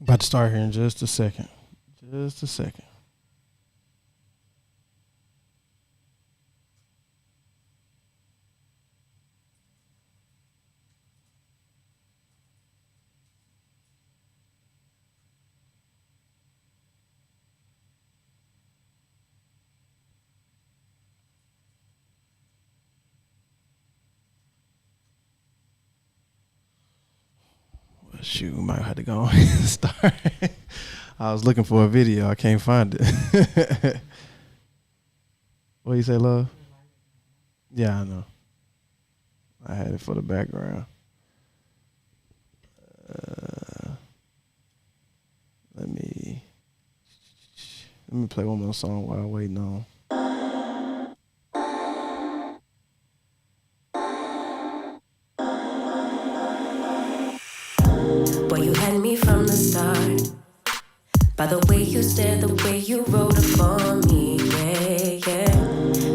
About to start here in just a second. Just a second. Shoot, we might have to go and start. I was looking for a video. I can't find it. What you say, love? Yeah, I know. I had it for the background. Let me play one more song while I'm waiting on. Boy, you had me from the start. By the way you stared, the way you wrote upon me, yeah.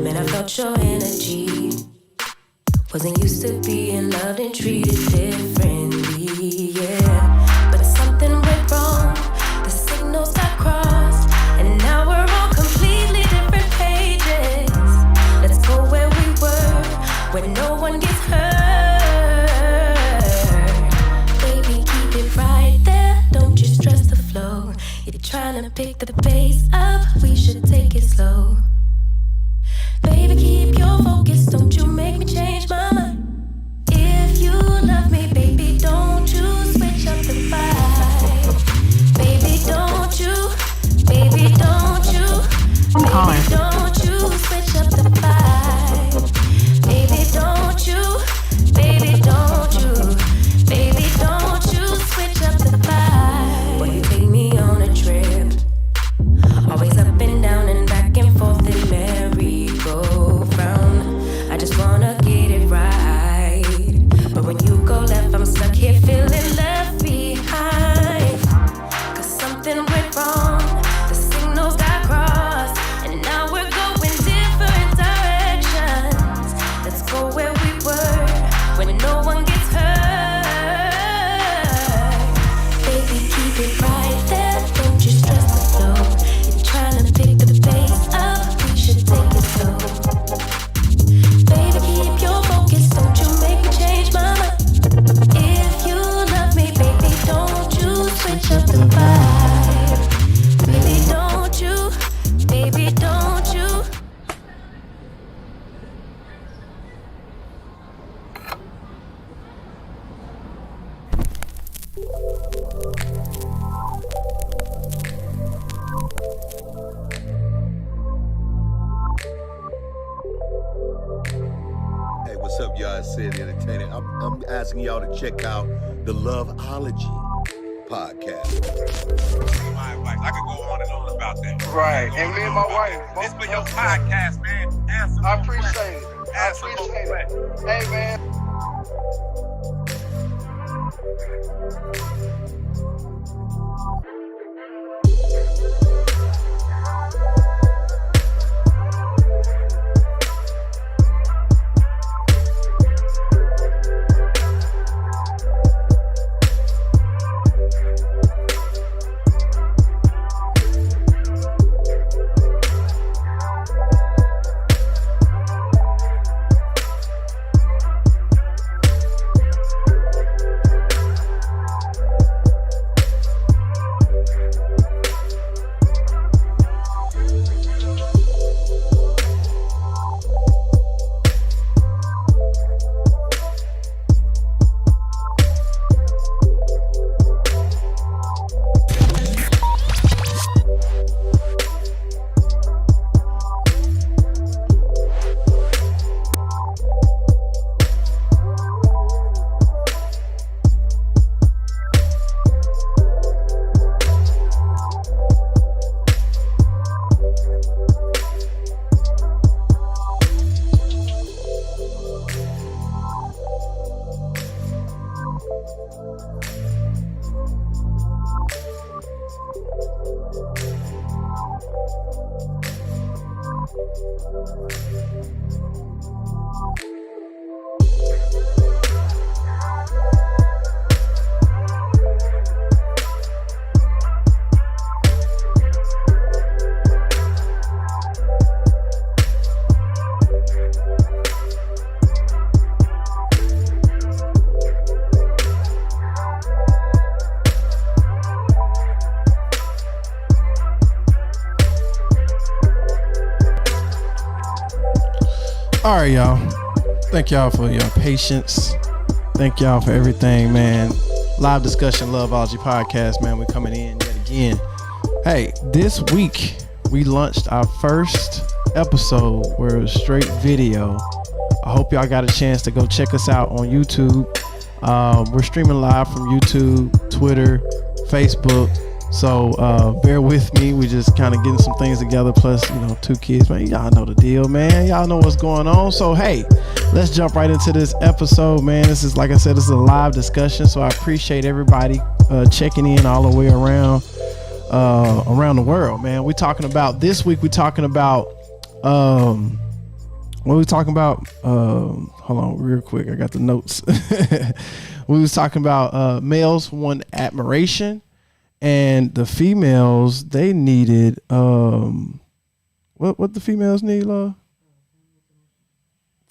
Man, I felt your energy. Wasn't used to being loved and treated differently, yeah. But something went wrong, the signals got crossed, and now we're on completely different pages. Let's go where we were, where no one gets hurt. Baby, keep it right there, don't you stress the flow. You're trying to pick the pace up, we should take it slow. Baby, keep your focus, don't you make me change my mind. If you love me, baby, don't you switch up the vibe. Baby, don't you, baby, don't you, baby, don't you switch up the vibe. Baby, don't you, baby, don't you, baby, don't you switch up the vibe. Boy, you take me on a trip, always up and down and back and forth in merry-go-round. I just wanna get it right, but when you go left, I'm stuck here feeling left behind. Cause something went wrong, the signals got crossed, and now we're going different directions. Let's go where we were, when no one gets hurt. Baby, keep it right there, don't you stress the flow. You're trying to pick the pace up, we should take it slow. Baby, keep your focus, don't you make me change my mind. If you love me, baby, don't you switch up the vibe. Baby, don't you, baby, don't you. Hey, what's up, y'all? It's Sid Entertainment. I'm asking y'all to check out the Loveology podcast. My wife. I could go on and on about that. Right, and me and my wife. This for your podcast, man. Answer I no appreciate questions. it. I Answer no appreciate questions. it. Hey, man. All right, y'all. Thank y'all for your patience. Thank y'all for everything, man. Live discussion, Loveology podcast, man. We're coming in yet again. Hey, this week we launched our first episode where it was straight video. I hope y'all got a chance to go check us out on YouTube. We're streaming live from YouTube, Twitter, Facebook. So bear with me. We just kind of getting some things together. Plus, 2 kids, man. Y'all know the deal, man. Y'all know what's going on. So hey, let's jump right into this episode, man. This is, like I said, this is a live discussion. So I appreciate everybody checking in all the way around the world, man. We're talking about this week. We're talking about what are we talking about? Hold on, real quick. I got the notes. We was talking about males want admiration. And the females, they needed what the females need, love?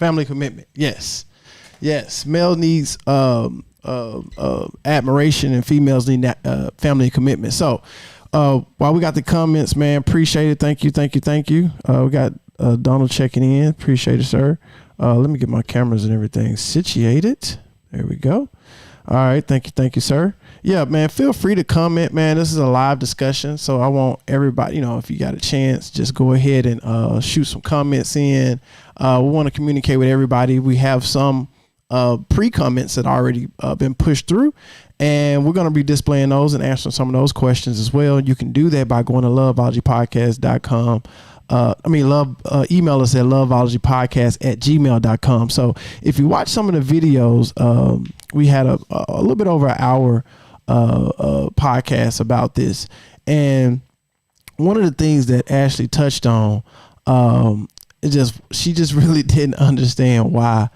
Family commitment. Yes. Male needs admiration, and females need family commitment. So while we got the comments, man, appreciate it. Thank you. We got Donald checking in. Appreciate it, sir. Let me get my cameras and everything situated. There we go. All right. Thank you, sir. Yeah, man, feel free to comment, man. This is a live discussion, so I want everybody, if you got a chance, just go ahead and shoot some comments in. We want to communicate with everybody. We have some pre-comments that already been pushed through, and we're going to be displaying those and answering some of those questions as well. You can do that by going to loveologypodcast.com. Email us at loveologypodcast@gmail.com. So if you watch some of the videos, we had a little bit over an hour podcast about this, and one of the things that Ashley touched on, she just really didn't understand why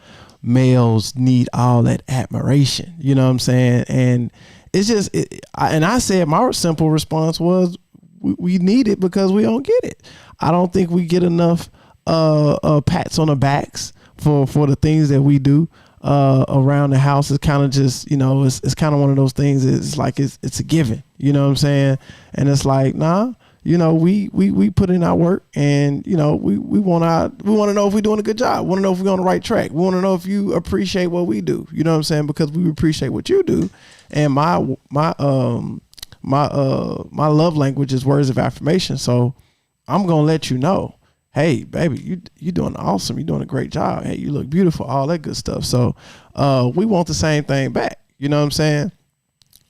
males need all that admiration. You know what I'm saying? And it's just, I said my simple response was, we need it because we don't get it. I don't think we get enough pats on the backs for the things that we do around the house. It's kind of just, it's kind of one of those things. It's like it's a given. You know what I'm saying? And it's like, nah. We put in our work, and we want to know if we're doing a good job. We want to know if we're on the right track. We want to know if you appreciate what we do. You know what I'm saying? Because we appreciate what you do. And my love language is words of affirmation. So I'm gonna let you know, hey, baby, you doing awesome. You're doing a great job. Hey, you look beautiful. All that good stuff. So we want the same thing back. You know what I'm saying?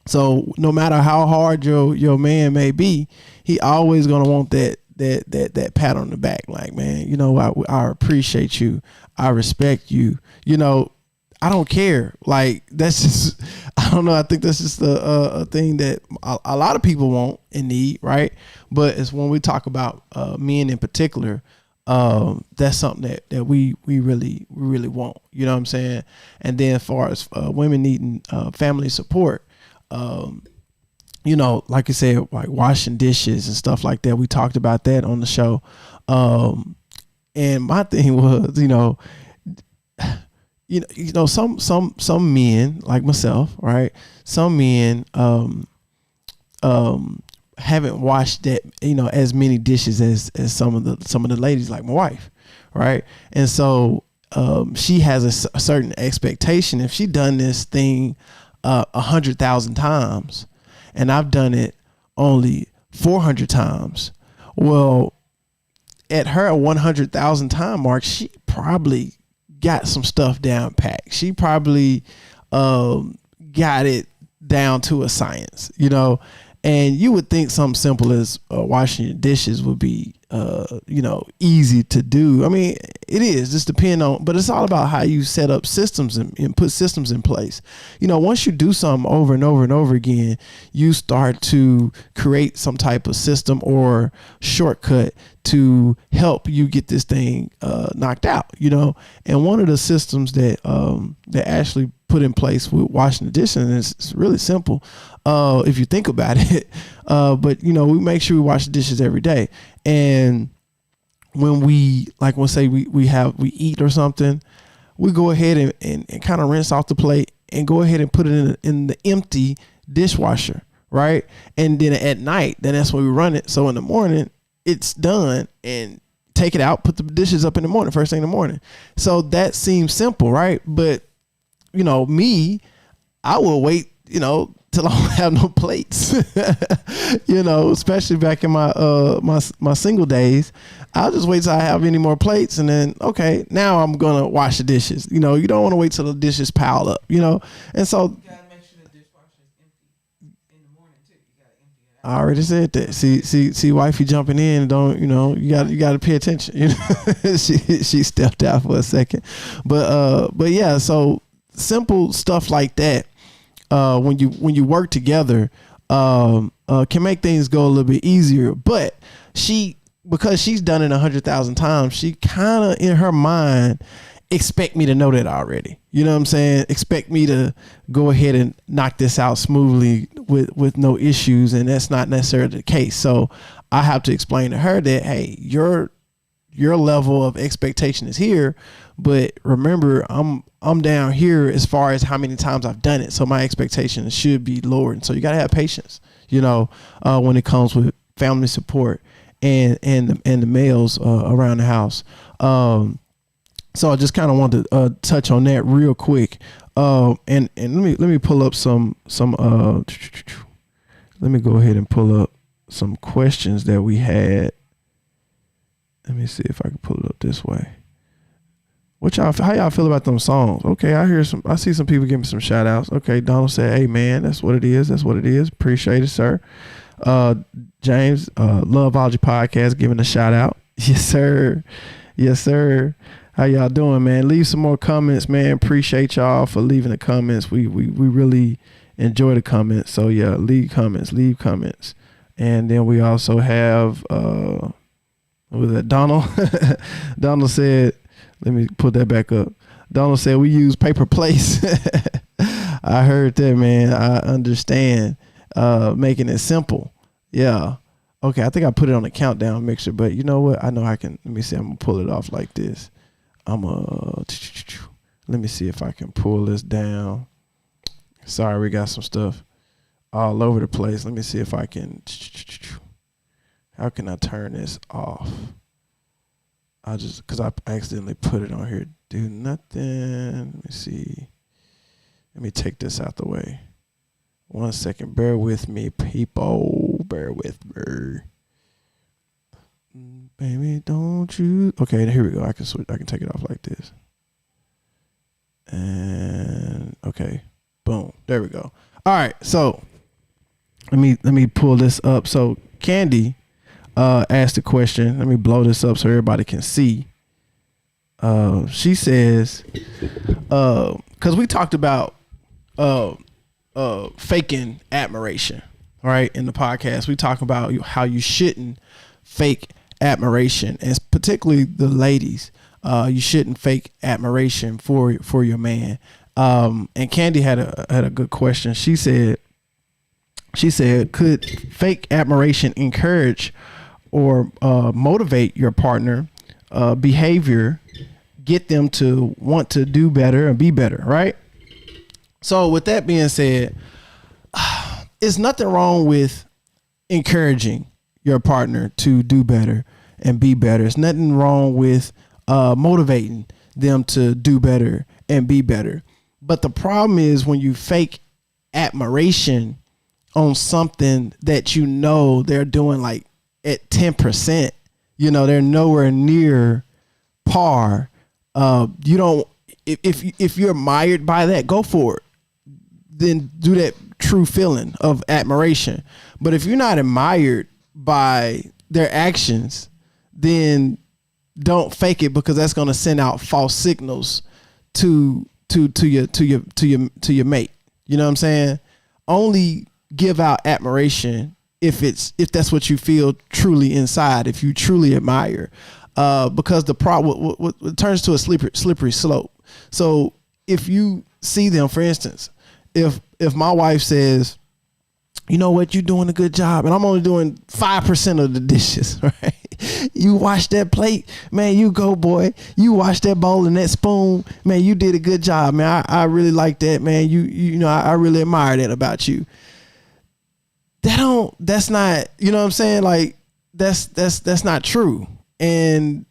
So no matter how hard your man may be, he always gonna want that pat on the back. Like, man, I appreciate you. I respect you. I don't care. Like, that's just, I don't know. I think that's just a thing that a lot of people want and need, right? But it's when we talk about men in particular, that's something that we really want. You know what I'm saying? And then as far as women needing family support, like I said, like washing dishes and stuff like that. We talked about that on the show. And my thing was, some men like myself, right? Some men haven't washed that, as many dishes as some of the ladies, like my wife, right? And so she has a certain expectation. If she done this thing 100,000 times, and I've done it only 400 times, well, at her 100,000 time mark, she probably got some stuff down packed. She probably got it down to a science, and you would think something simple as washing your dishes would be easy to do. I mean, it is, just depend on, but it's all about how you set up systems and put systems in place. Once you do something over and over and over again, you start to create some type of system or shortcut to help you get this thing knocked out, and one of the systems that Ashley put in place with washing the dishes, and it's really simple if you think about it, but we make sure we wash the dishes every day. And when we, like, let's say we eat or something, we go ahead and kind of rinse off the plate and go ahead and put it in the empty dishwasher, right? And then at night, then that's when we run it. So in the morning, it's done and take it out, put the dishes up in the morning, first thing in the morning. So that seems simple, right? But you know, me, I will wait, you know, till I don't have no plates. You know, especially back in my my single days. I'll just wait till I have any more plates, and then okay, now I'm gonna wash the dishes. You know, you don't want to wait till the dishes pile up. You know, and so You gotta make sure the dishwasher is empty in the morning too. You gotta empty it out. I already said that. See, wifey jumping in. Don't you know? You got to pay attention. You know, she stepped out for a second, but yeah. So simple stuff like that. When you work together, can make things go a little bit easier. But because she's done it 100,000 times, she kind of in her mind expect me to know that already. You know what I'm saying? Expect me to go ahead and knock this out smoothly with no issues, and that's not necessarily the case. So I have to explain to her that, hey, your level of expectation is here, but remember, I'm down here as far as how many times I've done it. So my expectations should be lowered. And so you got to have patience, you know, when it comes with family support and the males around the house. So I just kind of wanted to touch on that real quick. And let me pull up some let me go ahead and pull up some questions that we had. Let me see if I can pull it up this way. How y'all feel about them songs? Okay, I see some people giving some shout outs. Okay, Donald said, hey man, that's what it is. That's what it is. Appreciate it, sir. James, Loveology Podcast, giving a shout out. Yes, sir. Yes, sir. How y'all doing, man? Leave some more comments, man. Appreciate y'all for leaving the comments. We really enjoy the comments. So yeah, leave comments. And then we also have what was that? Donald. Donald said, let me put that back up. Donald said we use paper plates. I heard that, man. I understand. Making it simple. Yeah. Okay, I think I put it on the countdown mixer, but you know what? I know I can. Let me see. I'm gonna pull it off like this. Let me see if I can pull this down. Sorry, we got some stuff all over the place. Let me see if I can. How can I turn this off? Because I accidentally put it on here. Do nothing. Let me see. Let me take this out the way. 1 second. Bear with me, people. Bear with me. Baby, don't you? Okay, here we go. I can switch. I can take it off like this. And okay, boom. There we go. All right. So let me pull this up. So Candy asked a question. Let me blow this up so everybody can see. She says, because we talked about faking admiration, right? In the podcast, we talk about how you shouldn't fake admiration, and particularly the ladies, you shouldn't fake admiration for your man. And Candy had a good question. She said, could fake admiration encourage or motivate your partner behavior, get them to want to do better and be better, right? So with that being said, there's nothing wrong with encouraging your partner to do better and be better. There's nothing wrong with motivating them to do better and be better. But the problem is when you fake admiration on something that you know they're doing like at 10%, you know, they're nowhere near par. You don't, if you're admired by that, go for it. Then do that true feeling of admiration. But if you're not admired by their actions, then don't fake it, because that's going to send out false signals to your mate. You know what I'm saying? Only give out admiration if that's what you feel truly inside, if you truly admire, because the problem what turns to a slippery slope. So if you see them, for instance, if my wife says, you know what, you're doing a good job, and I'm only doing 5% of the dishes, right? You wash that plate, man, you go, boy. You wash that bowl and that spoon, man, you did a good job, man. I really like that, man. You know, I really admire that about you. That's not, you know what I'm saying? Like that's not true. And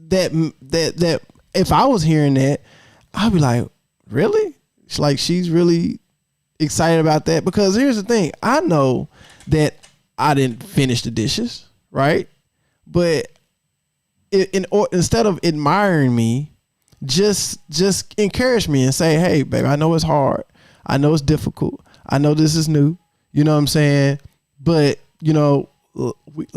that if I was hearing that, I'd be like, really? Like, she's really excited about that? Because here's the thing. I know that I didn't finish the dishes, right? But instead of admiring me, just encourage me and say, hey, baby, I know it's hard. I know it's difficult. I know this is new. You know what I'm saying? But, you know,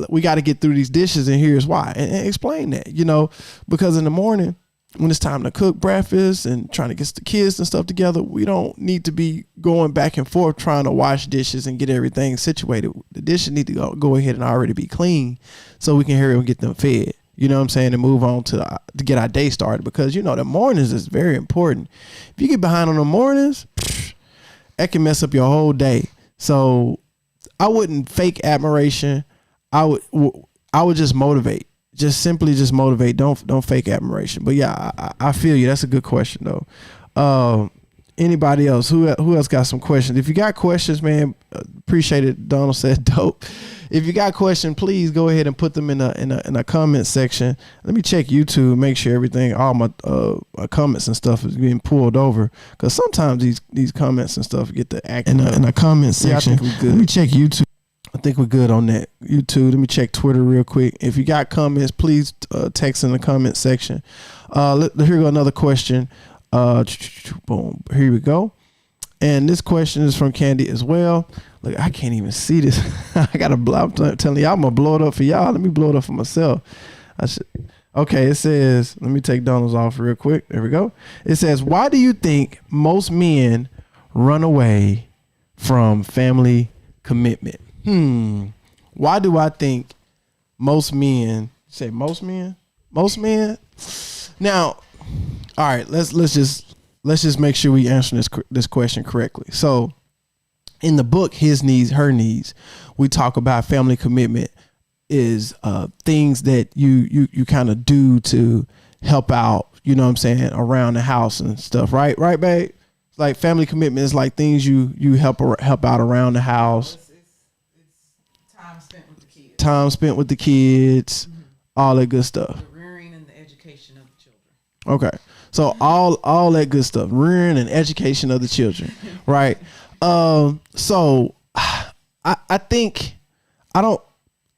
we got to get through these dishes, and here's why. And explain that, you know, because in the morning when it's time to cook breakfast and trying to get the kids and stuff together, we don't need to be going back and forth trying to wash dishes and get everything situated. The dishes need to go ahead and already be clean so we can hurry and get them fed. You know what I'm saying? And move on to get our day started, because, you know, the mornings is very important. If you get behind on the mornings, that can mess up your whole day. So I wouldn't fake admiration. I would just motivate. Just simply motivate. Don't fake admiration. But yeah, I feel you. That's a good question though. Anybody else? Who else got some questions? If you got questions, man, appreciate it. Donald said dope. If you got questions, please go ahead and put them in a comment section. Let me check YouTube, make sure everything, all my comments and stuff is being pulled over, because sometimes these comments and stuff get to act in a comment section. Yeah, I think we're good. Let me check YouTube. I think we're good on that. YouTube. Let me check Twitter real quick. If you got comments, please text in the comment section. Here go another question. Boom. Here we go. And this question is from Candy as well. Look, I can't even see this. I got I'm telling y'all, I'm gonna blow it up for y'all. Let me blow it up for myself. Okay, it says, let me take Donald's off real quick. There we go. It says, why do you think most men run away from family commitment? Why do I think most men, say most men? Most men? Now, all right, let's just make sure we answer this question correctly. So, in the book, His Needs, Her Needs, we talk about family commitment is things that you kind of do to help out, you know what I'm saying, around the house and stuff, right? Right, babe? It's like family commitment is like things you help out around the house. It's time spent with the kids. Time spent with the kids, all that good stuff. The rearing and the education of the children. Okay. So all that good stuff, rearing and education of the children, right? So I think I don't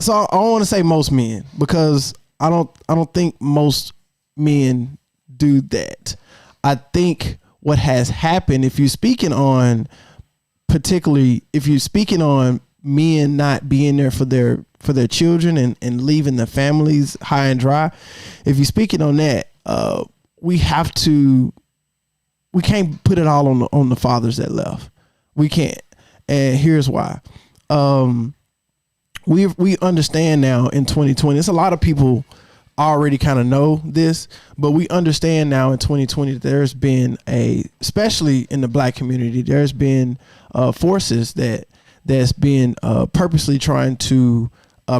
want to say most men, because I don't think most men do that. I think what has happened, if you're speaking on men not being there for their children and leaving their families high and dry, if you're speaking on that, we can't put it all on the fathers that left. We can't. And here's why. We understand now in 2020, it's a lot of people already kind of know this, but we understand now in 2020 that there's been especially in the black community, there's been forces that's been purposely trying to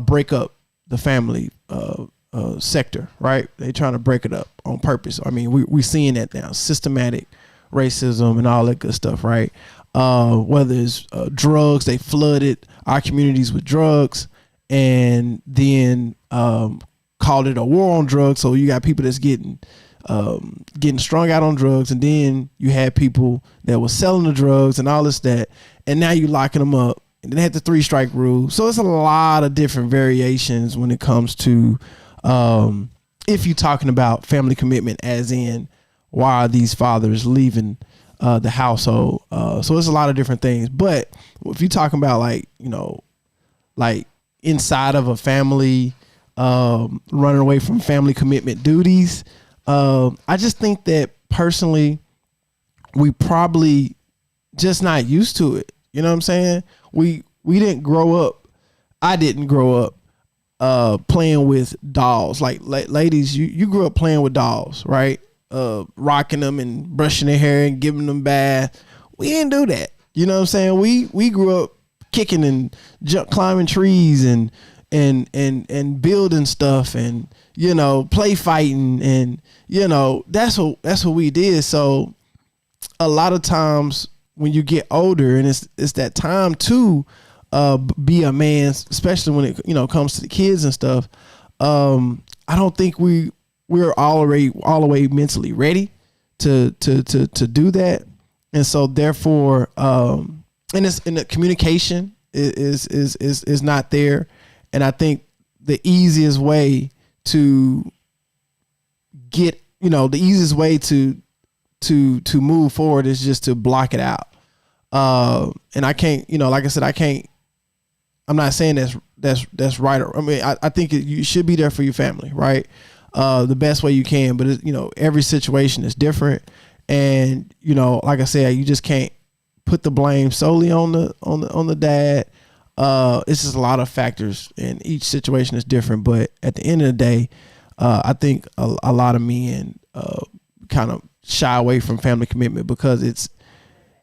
break up the family sector, right? They trying to break it up on purpose. I mean, we seeing that now, systematic racism and all that good stuff, right? Whether it's drugs, they flooded our communities with drugs, and then called it a war on drugs. So you got people that's getting strung out on drugs, and then you had people that were selling the drugs and all this, that, and now you locking them up. And they had the 3-strike rule. So it's a lot of different variations when it comes to if you're talking about family commitment, as in why are these fathers leaving the household. So it's a lot of different things. But if you're talking about like inside of a family, running away from family commitment duties, I just think that personally, we probably just not used to it. You know what I'm saying? We didn't grow up. I didn't grow up playing with dolls. Like ladies, you grew up playing with dolls, right? Rocking them and brushing their hair and giving them bath. We didn't do that. You know what I'm saying? We grew up kicking and climbing trees and building stuff and, you know, play fighting, and, you know, that's what we did. So a lot of times when you get older and it's that time to be a man, especially when it, you know, comes to the kids and stuff, I don't think we we're all the way mentally ready to do that. And so therefore, and the communication is not there. And I think the easiest way to get, the easiest way to move forward is just to block it out. And I can't, like I said, I'm not saying that's right. I mean, I think you should be there for your family, right? The best way you can, but every situation is different. And, like I said, you just can't put the blame solely on the dad. It's just a lot of factors, and each situation is different. But at the end of the day, I think a lot of men kind of shy away from family commitment because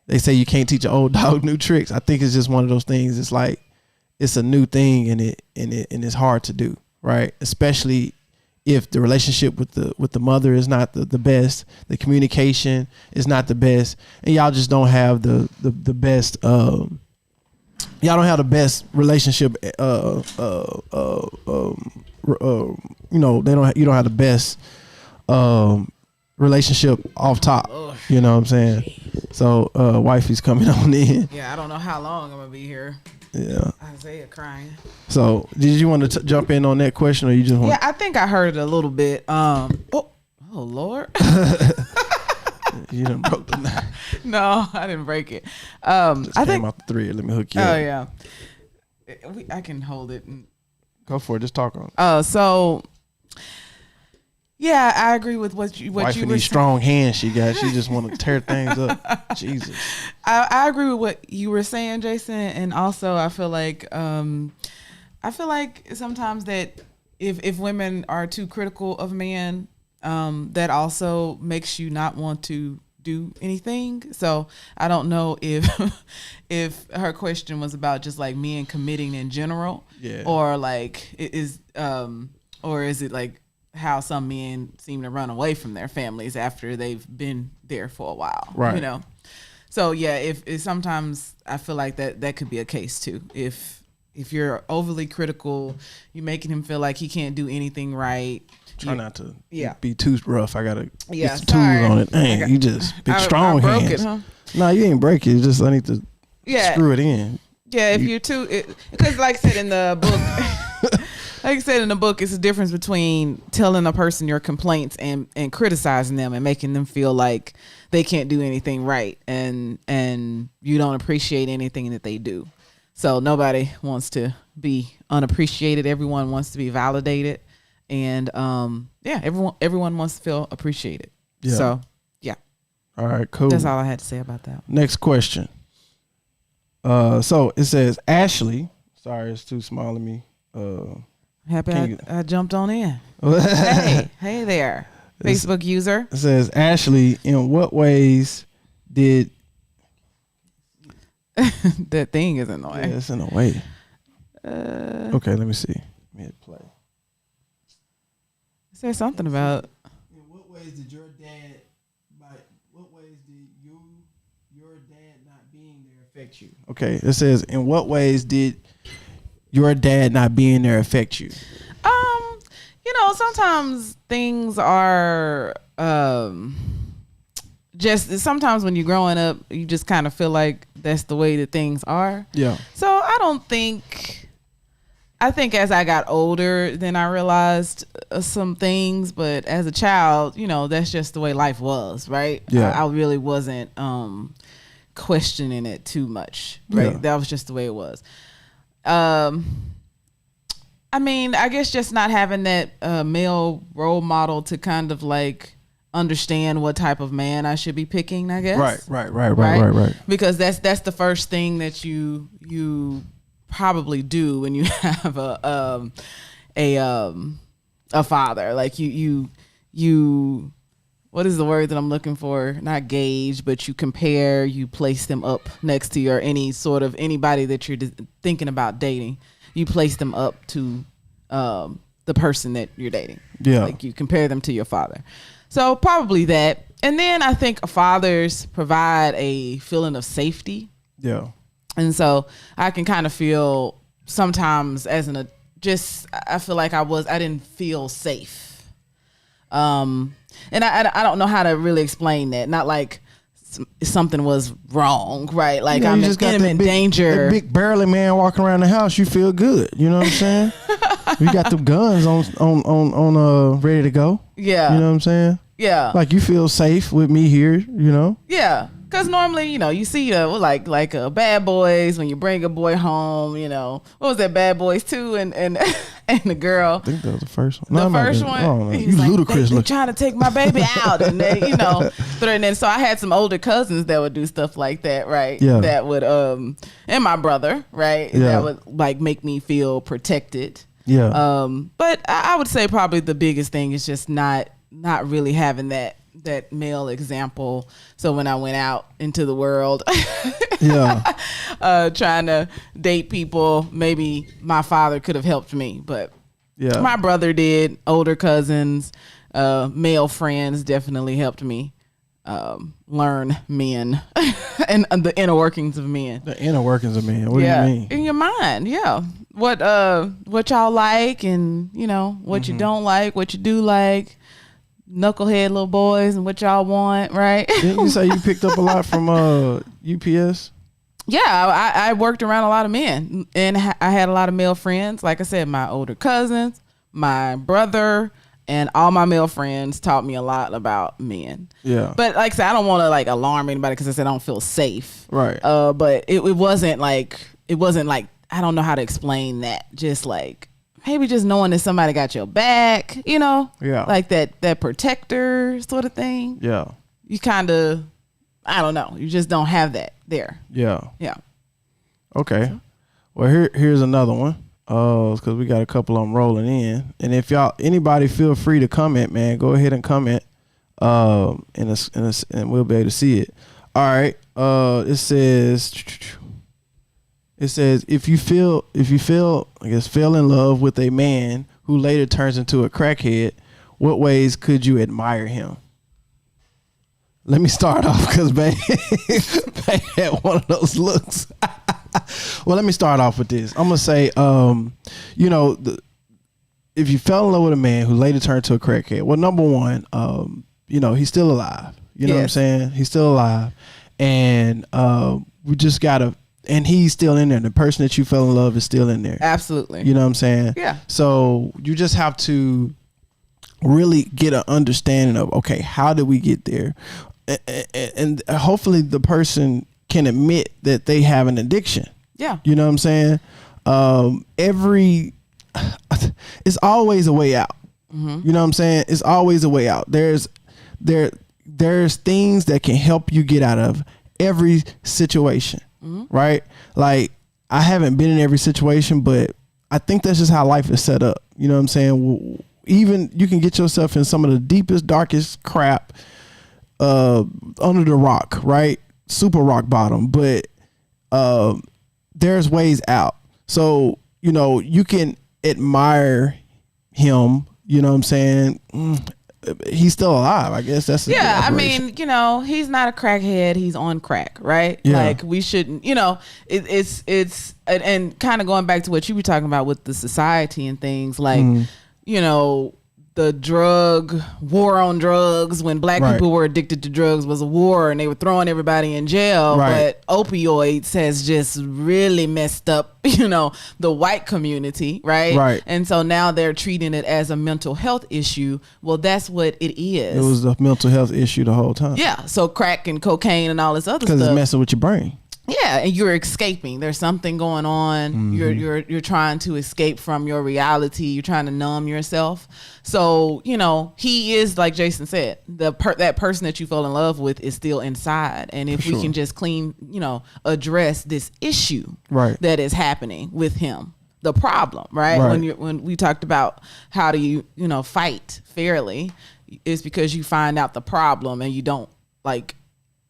they say you can't teach an old dog new tricks. I think it's just one of those things. It's like it's a new thing, and it's hard to do, right? Especially if the relationship with the mother is not the best, the communication is not the best, and y'all just don't have the best. Y'all don't have the best relationship. You don't have the best relationship off top. You know what I'm saying? So wifey's coming on in. Yeah, I don't know how long I'm gonna be here. Yeah. Isaiah crying. So did you want to jump in on that question, or you just want? Yeah, I think I heard it a little bit. Oh Lord. You done broke the knife. No, I didn't break it. Just I came think. out the thread. Let me hook you Oh up. yeah. I can hold it. Go for it. Just talk on it. So. Yeah, I agree with what you Wife were and these saying. strong hands she got. She just want to tear things up. Jesus. I agree with what you were saying, Jason, and also I feel like sometimes that if women are too critical of men, that also makes you not want to do anything. So I don't know if her question was about just like men committing in general, or like is it like how some men seem to run away from their families after they've been there for a while, right? So yeah, if sometimes I feel like that could be a case too. If you're overly critical, you're making him feel like he can't do anything right. Try not to be too rough. I gotta get some sorry. tools on it. Dang, you just big strong I broke hands. it, huh? No, you ain't break it. It's just I need to screw it in. Yeah, if you're too, because like I said in the book. Like I said in the book, it's a difference between telling a person your complaints and criticizing them and making them feel like they can't do anything right and you don't appreciate anything that they do. So nobody wants to be unappreciated. Everyone wants to be validated, and everyone wants to feel appreciated. Yeah. So yeah. All right, cool. That's all I had to say about that. Next question. So it says Ashley. Sorry, it's too small of me. Happy I jumped on in. hey there, Facebook user. It says, Ashley, in what ways did that thing is annoying? Yeah, it's in a way. Okay, let me see. Let me hit play. Is there something about? In what ways did your dad? What ways did your dad not being there affect you? Okay, it says, in what ways did your dad not being there affect you? Sometimes things are just sometimes when you're growing up, you just kind of feel like that's the way that things are. Yeah. So I think as I got older, then I realized some things, but as a child, that's just the way life was, right? Yeah. I really wasn't questioning it too much, right? Yeah. That was just the way it was. I mean, I guess just not having that male role model to kind of like understand what type of man I should be picking, I guess. Right. Because that's the first thing that you probably do when you have a father. Like you what is the word that I'm looking for? Not gauge, but you compare, you place them up next to anybody that you're thinking about dating. You place them up to the person that you're dating. Yeah. Like you compare them to your father. So probably that. And then I think fathers provide a feeling of safety. Yeah. And so I can kind of feel sometimes I feel like I didn't feel safe And I don't know how to really explain that. Not like something was wrong, right? Like I'm in danger. That big burly man walking around the house, you feel good. You know what I'm saying? You got them guns on ready to go. Yeah. You know what I'm saying? Yeah. Like you feel safe with me here, you know? Yeah. Because normally, you see like Bad Boys when you bring a boy home, what was that, Bad Boys 2 and the girl. I think that was the first one. The first one. He's like, ludicrous. They're trying to take my baby out, and they, threatening. So I had some older cousins that would do stuff like that, right? Yeah. That would and my brother, right? Yeah. That would like make me feel protected. Yeah. But I would say probably the biggest thing is just not really having that male example. So when I went out into the world, trying to date people, maybe my father could have helped me, but my brother did. Older cousins, male friends definitely helped me learn men and the inner workings of men. The inner workings of men. What do you mean? In your mind, what y'all like, and what you don't like, what you do like. Knucklehead little boys and what y'all want, right? Didn't you say you picked up a lot from UPS? Yeah, I worked around a lot of men, and I had a lot of male friends. Like I said, my older cousins, my brother, and all my male friends taught me a lot about men. Yeah. But like I said, I don't want to like alarm anybody because I said I don't feel safe. Right. But it wasn't like I don't know how to explain that. Just like. Maybe just knowing that somebody got your back, like that protector sort of thing. Yeah. You kind of, I don't know. You just don't have that there. Yeah. Yeah. Okay. Well, here's another one. Because we got a couple of them rolling in. And if anybody feel free to comment, man, go ahead and comment. And we'll be able to see it. All right. It says if you feel in love with a man who later turns into a crackhead, what ways could you admire him? Let me start off because Bay had one of those looks. Well, let me start off with this. I'm gonna say, if you fell in love with a man who later turned to a crackhead, well, number one, he's still alive. You know what I'm saying? He's still alive, and we just gotta. And he's still in there. The person that you fell in love is still in there. Absolutely. You know what I'm saying? Yeah. So you just have to really get an understanding of, okay, how did we get there? And hopefully the person can admit that they have an addiction. Yeah. You know what I'm saying? It's always a way out. Mm-hmm. You know what I'm saying? It's always a way out. There's things that can help you get out of every situation. Mm-hmm. Right? Like, I haven't been in every situation, but I think that's just how life is set up. You know what I'm saying? Even you can get yourself in some of the deepest, darkest crap under the rock, right? Super rock bottom, but there's ways out. So, you can admire him, you know what I'm saying? He's still alive, I guess. That's I mean, he's not a crackhead. He's on crack, right? Yeah. Like, we shouldn't, it's and kind of going back to what you were talking about with the society and things like, the drug war on drugs when black people were addicted to drugs was a war and they were throwing everybody in jail. But opioids has just really messed up, the white community. Right. And so now they're treating it as a mental health issue. Well, that's what it is. It was a mental health issue the whole time. Yeah. So crack and cocaine and all this other stuff. Because it's messing with your brain. Yeah, and you're escaping. There's something going on. Mm-hmm. You're trying to escape from your reality. You're trying to numb yourself. So, he is, like Jason said, that person that you fell in love with is still inside. And if we can just address this issue that is happening with him, the problem, right? When we talked about how do you, fight fairly, is because you find out the problem and you don't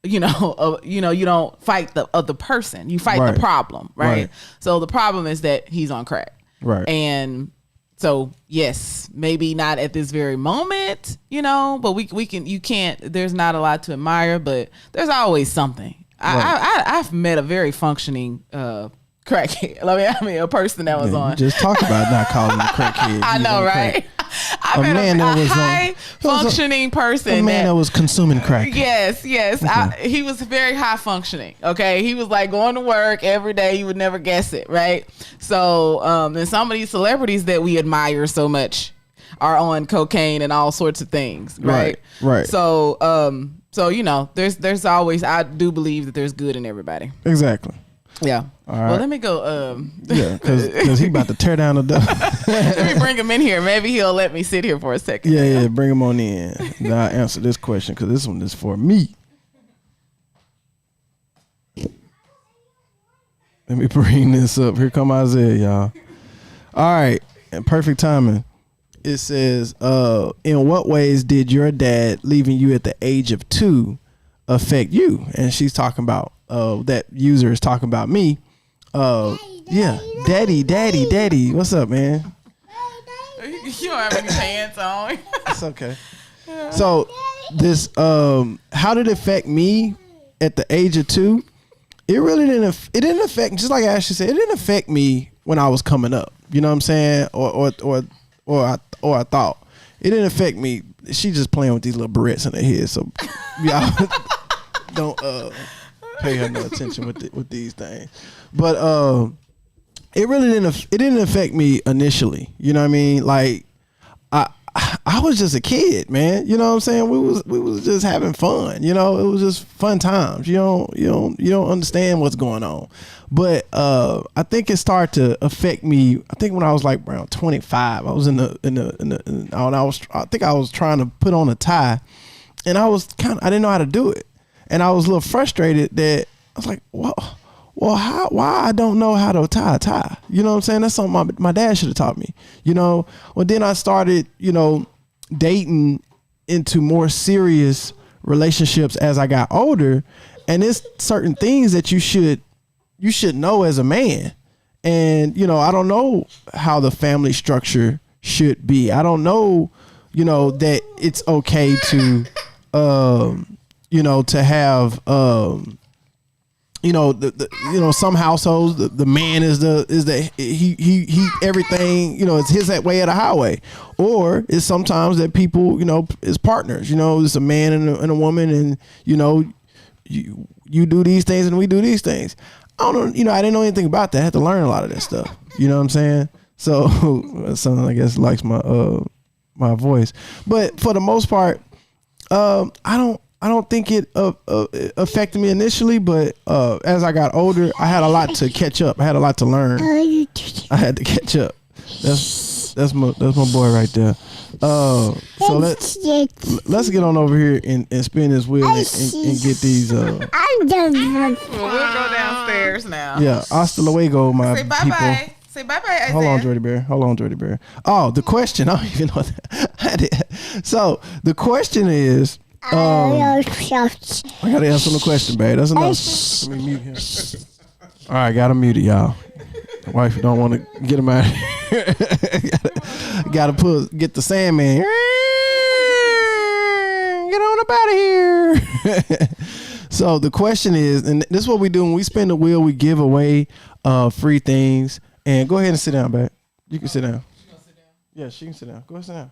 you don't fight the other person. You fight the problem, right? So the problem is that he's on crack. Right. And so, yes, maybe not at this very moment, but there's not a lot to admire, but there's always something. I've met a very functioning crackhead. I mean, a person that was on. Just talk about not calling him a crackhead. I know, right? I met man a that was high functioning person. A man that was consuming crack. Yes. He was very high functioning. Okay, he was like going to work every day. You would never guess it, right? So, and some of these celebrities that we admire so much are on cocaine and all sorts of things, right? Right. So, there's always, I do believe that there's good in everybody. Exactly. Yeah. All right. Well, let me go. Yeah, because he about to tear down the door. Let me bring him in here. Maybe he'll let me sit here for a second. Yeah, bring him on in. Now I answer this question because this one is for me. Let me bring this up. Here come Isaiah, y'all. All right, and perfect timing. It says, in what ways did your dad leaving you at the age of 2 affect you? And she's talking about, that user is talking about me. Daddy. What's up, man? You don't have any pants on. It's okay. So this, how did it affect me at the age of 2? It really didn't affect, just like Ashley said, it didn't affect me when I was coming up. You know what I'm saying? Or I thought it didn't affect me. She just playing with these little barrettes in her head, so y'all don't pay her no attention with these things. But it really didn't affect me initially. You know what I mean? Like I was just a kid, man. You know what I'm saying? We was just having fun. You know, it was just fun times. You don't understand what's going on. But I think it started to affect me. I think when I was like around 25, I was I think I was trying to put on a tie, and I didn't know how to do it, and I was a little frustrated that I was like, why I don't know how to tie a tie? You know what I'm saying? That's something my dad should have taught me. You know. Well, then I started, dating into more serious relationships as I got older, and it's certain things that you should know as a man. And I don't know how the family structure should be. I don't know, that it's okay to to have some households the man is he everything, it's his way of the highway, or it's sometimes that people is partners, it's a man and a woman, and you do these things and we do these things. I don't know, I didn't know anything about that. I had to learn a lot of that stuff. You know what I'm saying? So someone I guess likes my voice, but for the most part, I don't think it affected me initially, but as I got older, I had a lot to catch up. I had a lot to learn. I had to catch up. That's my boy right there. So let's get on over here and spin this wheel and get these. We'll go downstairs now. Yeah, hasta luego, my Say bye people. bye. Say bye bye, Isaiah. Hold on, Jordy Bear. Oh, the question. I don't even know that. So the question is. I gotta answer the question, babe. That's enough. Let me mute him. All right, gotta mute it, y'all. The wife don't want to get him out of here. gotta get the Sandman. Get on up out of here. So the question is, and this is what we do when we spin the wheel. We give away free things. And go ahead and sit down, babe. You can sit down. She gonna sit down? Yeah, she can sit down. Go ahead, sit down.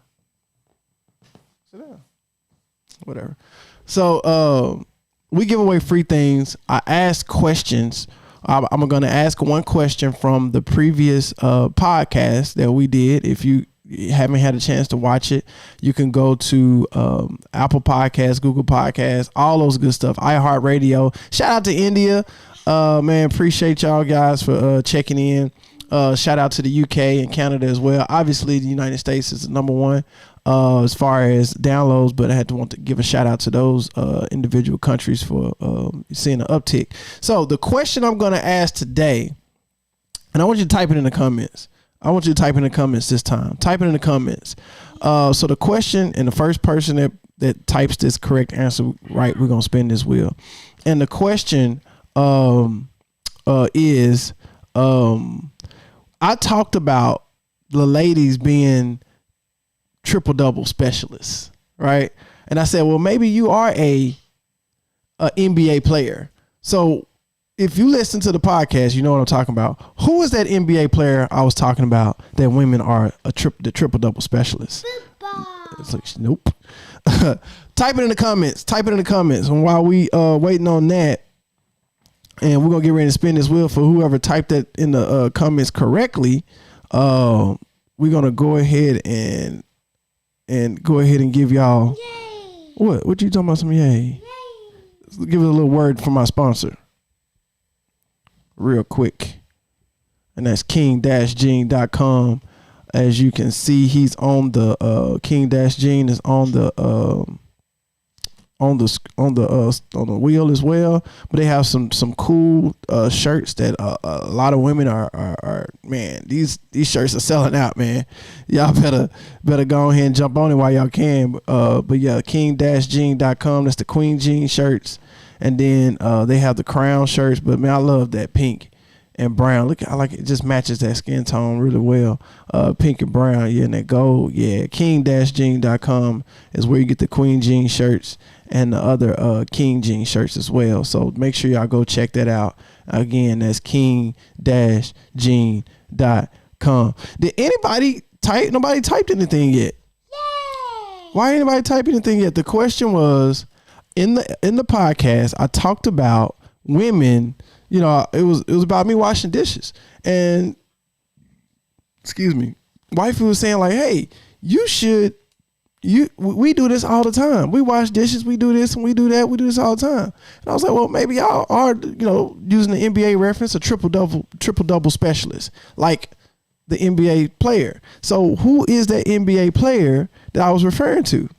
Sit down. Whatever. So we give away free things. I ask questions. I'm going to ask one question from the previous podcast that we did. If you haven't had a chance to watch it, you can go to Apple Podcasts, Google Podcasts, all those good stuff, iHeartRadio. Shout out to India. Man, appreciate y'all guys for checking in. Shout out to the UK and Canada as well. Obviously, the United States is the number one as far as downloads, but I had to give a shout out to those individual countries for seeing an uptick. So the question I'm going to ask today, and I want you to type it in the comments. I want you to type in the comments this time. Type it in the comments. So the question, and the first person that types this correct answer right, we're going to spin this wheel. And the question is, I talked about the ladies being triple-double specialists, right? And I said, well, maybe you are a NBA player. So if you listen to the podcast, you know what I'm talking about. Who is that NBA player I was talking about that women are the triple double specialist? It's like, nope. Type it in the comments. And while we waiting on that, and we're gonna get ready to spin this wheel for whoever typed that in the comments correctly. We're gonna go ahead and give y'all. Yay. What you talking about? Some yay. Give it a little word from my sponsor real quick, and that's king-gene.com. As you can see, he's on the King-Gene is on the wheel as well. But they have some cool shirts that a lot of women are man, these shirts are selling out, man. Y'all better go ahead and jump on it while y'all can. But yeah, king-gene.com. That's the Queen Jean shirts. And then they have the crown shirts. But man, I love that pink and brown. Look, I like it. It just matches that skin tone really well. Pink and brown, yeah, and that gold, yeah. King-Gene.com is where you get the Queen Jean shirts and the other King Jean shirts as well. So make sure y'all go check that out. Again, that's king-gene.com. Did anybody type? Nobody typed anything yet. Yay! Why ain't anybody typing anything yet? The question was, in the podcast, I talked about women. You know, it was about me washing dishes, and excuse me, wifey was saying like, "Hey, we do this all the time. We wash dishes, we do this and we do that, we do this all the time." And I was like, "Well, maybe y'all are, using the NBA reference, a triple double specialist, like the NBA player." So who is that NBA player that I was referring to?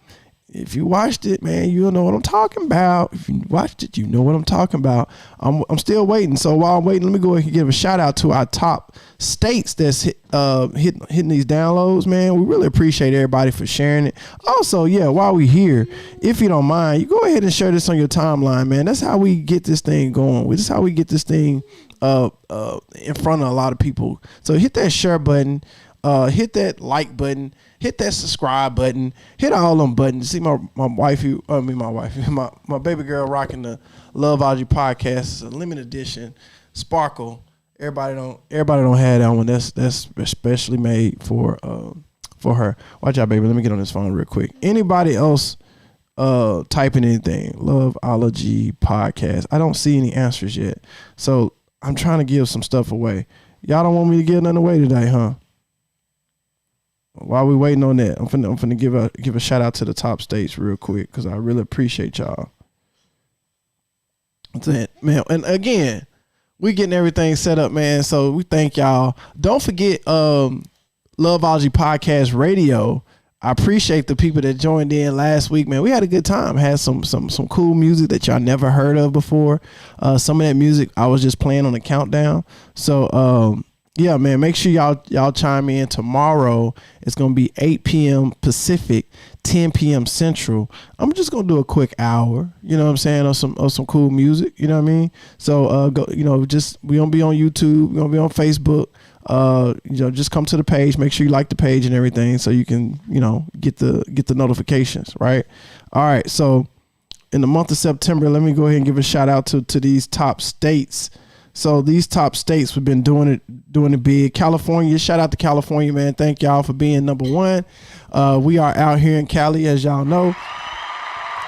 If you watched it, man, you'll know what I'm talking about. If you watched it, you know what I'm talking about. I'm still waiting. So while I'm waiting, let me go ahead and give a shout out to our top states that's hitting these downloads, man. We really appreciate everybody for sharing it. Also, yeah, while we here, if you don't mind, you go ahead and share this on your timeline, man. That's how we get this thing going. This is how we get this thing in front of a lot of people. So hit that share button, hit that like button, hit that subscribe button, hit all them buttons. See my baby girl rocking the Loveology podcast. It's a limited edition sparkle. Everybody don't have that one. That's especially made for her. Watch out, baby. Let me get on this phone real quick. Anybody else typing anything? Loveology podcast. I don't see any answers yet. So I'm trying to give some stuff away. Y'all don't want me to give nothing away today, huh? While we waiting on that, I'm finna give a shout out to the top states real quick because I really appreciate y'all. That's it, man. And again, we getting everything set up, man. So we thank y'all. Don't forget, Loveology Podcast Radio. I appreciate the people that joined in last week, man. We had a good time. Had some cool music that y'all never heard of before. Some of that music I was just playing on the countdown. So yeah, man, make sure y'all chime in tomorrow. It's going to be 8 p.m. Pacific, 10 p.m. Central. I'm just going to do a quick hour, you know what I'm saying, of some cool music, you know what I mean? So, we going to be on YouTube, we're going to be on Facebook. Just come to the page, make sure you like the page and everything so you can, get the notifications, right? All right, so in the month of September, let me go ahead and give a shout out to these top states. So these top states, we've been doing it big. California, shout out to California, man. Thank y'all for being number one. We are out here in Cali, as y'all know.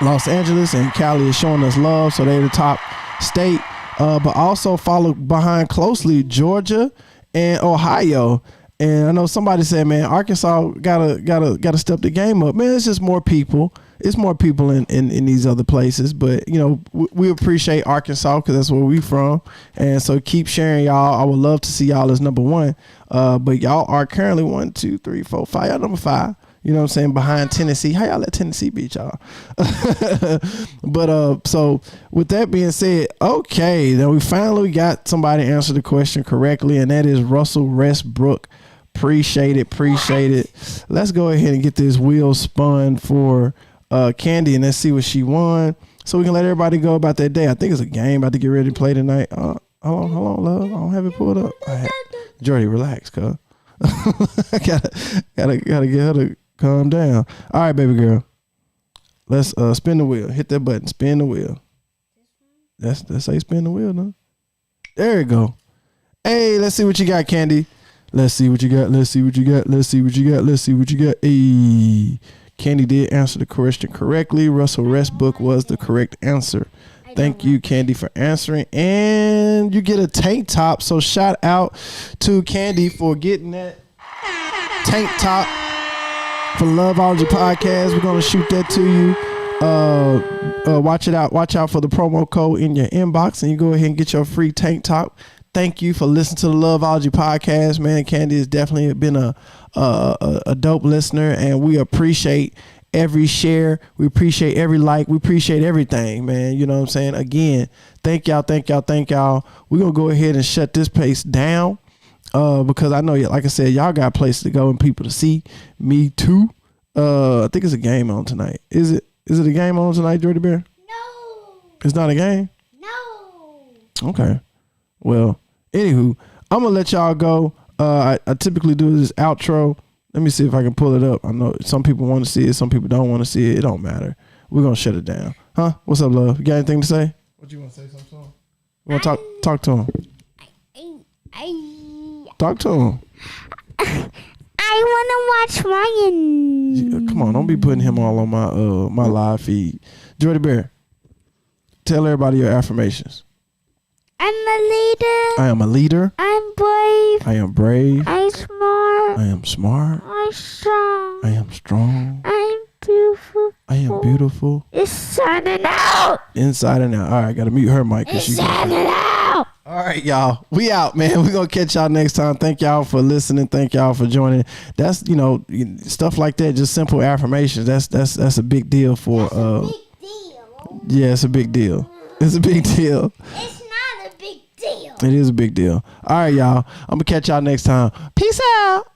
Los Angeles and Cali is showing us love, so they're the top state. But also followed behind closely Georgia and Ohio. And I know somebody said, man, Arkansas gotta step the game up. Man, it's just more people. It's more people in these other places, but we appreciate Arkansas because that's where we from, and so keep sharing, y'all. I would love to see y'all as number one, but y'all are currently 1, 2, 3, 4, 5. Y'all number 5. You know what I'm saying? Behind Tennessee. How y'all let Tennessee beat y'all? But so with that being said, okay, then we finally got somebody answer the question correctly, and that is Russell Westbrook. Appreciate it. Let's go ahead and get this wheel spun for Candy, and let's see what she won, so we can let everybody go about that day. I think it's a game about to get ready to play tonight. Hold on, love. I don't have it pulled up. Jordy, relax, cuz. gotta get her to calm down. All right, baby girl. Let's spin the wheel. Hit that button. Spin the wheel. That's how you spin the wheel, no? There you go. Hey, let's see what you got, Candy. Let's see what you got. Let's see what you got. Let's see what you got. Let's see what you got. Hey, Candy did answer the question correctly. Russell Westbrook was the correct answer. Thank you, Candy, for answering. And you get a tank top. So shout out to Candy for getting that tank top for Loveology Podcast. We're going to shoot that to you. Watch it out. Watch out for the promo code in your inbox, and you go ahead and get your free tank top. Thank you for listening to the Loveology Podcast, man. Candy has definitely been a dope listener, and we appreciate every share. We appreciate every like. We appreciate everything, man. You know what I'm saying? Again, thank y'all. We're going to go ahead and shut this place down because I know, like I said, y'all got places to go and people to see. Me too. I think it's a game on tonight. Is it a game on tonight, Jordy Bear? No. It's not a game? No. Okay. Well, anywho, I'm going to let y'all go. I typically do this outro. Let me see if I can pull it up. I know some people want to see it. Some people don't want to see it. It don't matter. We're going to shut it down. Huh? What's up, love? You got anything to say? What you want to say something to him? You want to talk to him? Talk to him. I want to watch Ryan. Come on, don't be putting him all on my live feed. Jordy Bear, tell everybody your affirmations. I'm a leader. I am a leader. I'm brave. I am brave. I'm smart. I am smart. I'm strong. I am strong. I'm beautiful. I am beautiful. Inside and out. Inside and out. All right, gotta mute her mic. Inside and out. All right, y'all. We out, man. We're gonna catch y'all next time. Thank y'all for listening. Thank y'all for joining. That's stuff like that, just simple affirmations. That's a big deal for Big deal. yeah, it's a big deal. It's a big deal. It's not a big deal. It is a big deal. All right, y'all. I'm gonna catch y'all next time. Peace out.